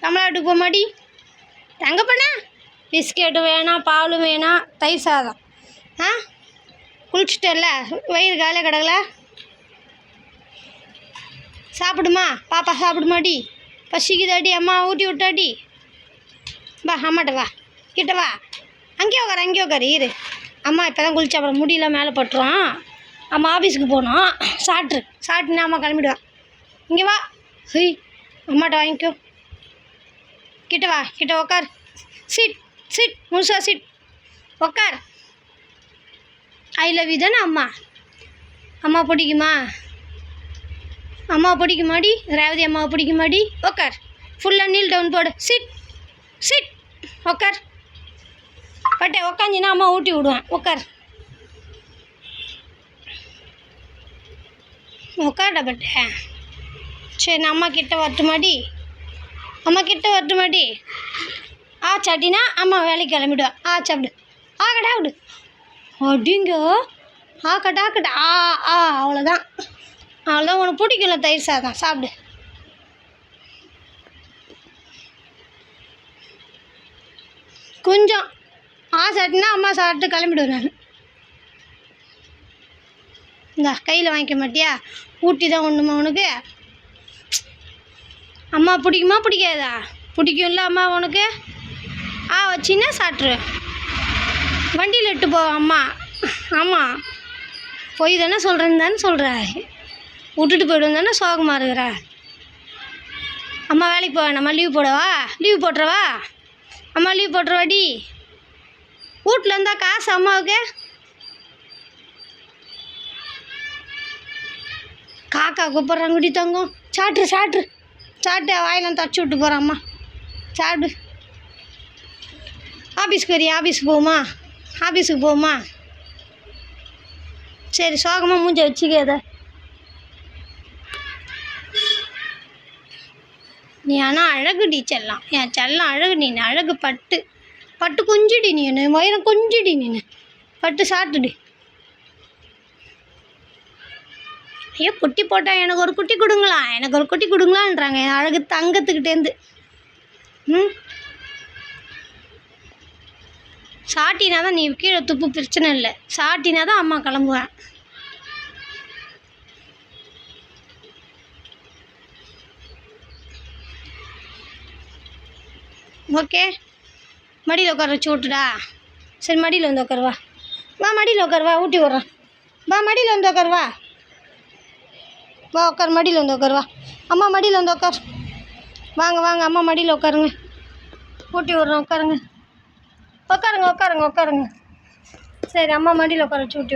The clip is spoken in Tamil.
கமலாட்டுக்கு போமாடி தங்க பண்ணா பிஸ்கெட்டு வேணாம், பாலும் வேணாம், தயிர் சாதம். ஆ குளிச்சுட்டல, வயிறு காலையில் கிடக்கல, சாப்பிடுமா பாப்பா, சாப்பிடுமாடி, பசிக்குதாடி, அம்மா ஊட்டி விட்டாடி, வா அம்மாட்ட வா, கிட்ட வா, அங்கேயே உட்காரு இரு. அம்மா இப்போ தான் குளிச்சா, அப்புறம் முடியல மேலே பட்டுரும். அம்மா ஆஃபீஸுக்கு போகணும், சாப்பிட்டுனா அம்மா கிளம்பிடுவேன். இங்கே வா, ஹெய் அம்மாட்ட வாங்கிக்கோ, கிட்ட வா, கிட்ட உக்கார், சிட் முழுசா சிட், உக்கார். ஐ லவ் யூ தானே அம்மா. அம்மா பிடிக்குமாடி, ரேவதி அம்மாவை பிடிக்குமாடி, உக்கார். ஃபுல்லாக நீல் டவுன் போடு, சிட் உக்கார். பட்டே உக்காஞ்சின்னா அம்மா ஊட்டி விடுவேன், உக்கார்டா பட்டே. சரி நான் அம்மா கிட்ட வரட்டுமாடி, சாட்டினா அம்மா வேலைக்கு கிளம்பிடுவேன். சாப்பிடு, கடா விடு அப்படிங்க, கட்டா அவ்வளோதான் உனக்கு பிடிக்கல தயிர் சாதம், சாப்பிடு. கொஞ்சம் சாட்டினா அம்மா சாப்பிட்டு கிளம்பிடுவேன் நான். இந்தா கையில் வாங்கிக்க மாட்டியா, ஊட்டி தான் ஒன்றுமா உனக்கு. அம்மா பிடிக்குமா பிடிக்காதா, பிடிக்கும்ல அம்மா உனக்கு. வச்சின்னா சாப்பிட்ரு, வண்டியில் இட்டு போ அம்மா. ஆமாம் போய் தானே சொல்கிறேன்னு சொல்கிற, விட்டுட்டு போய்டுவேன் தானே சோகமாக இருக்கிற. அம்மா வேலைக்கு போக வேணாம்மா, லீவ் போட்டுறவா அம்மா, லீவ் போட்டுருவாடி. வீட்டில் இருந்தால் காசு அம்மாவுக்கு. காக்கா கூப்பிட்றாங்கடி தங்கம், சாப்பிட்டு வாயிலாம் தச்சு விட்டு போகிறேன் அம்மா, சாப்பிடு. ஆஃபீஸுக்கு போகுமா, சரி சோகமாக மூஞ்ச வச்சுக்காத. நீ ஆனால் அழகுடி செல்லம், என் செல்லம் அழகு. நீ அழகு பட்டு குஞ்சுடி, நீ வயிறம் குஞ்சுடி, நீ பட்டு சாப்பிட்டுடி. ஐயோ குட்டி போட்டால் எனக்கு ஒரு குட்டி கொடுங்களான்றாங்க என் அழகு தங்கத்துக்கிட்டேருந்து. சாட்டினா தான் நீ கீழே துப்பு, பிரச்சனை இல்லை. சாட்டினா தான் அம்மா கிளம்புவேன். ஓகே, மடியில் உட்கார வச்சு விட்டுடா. சரி மடியில் வந்து உட்காருவா, மடியில் உட்காருவா, ஊட்டி விட்றேன். மடியில் வந்து உட்காருவா, உட்கார். மடியில் வந்து உட்காருவா, அம்மா மடியில் வந்து உட்கார். வாங்க அம்மா மடியில் உட்காருங்க, ஊட்டி விட்றேன். உட்காருங்க. சரி அம்மா மடியில் உட்கார வச்சு ஊட்டி விட்றேன்.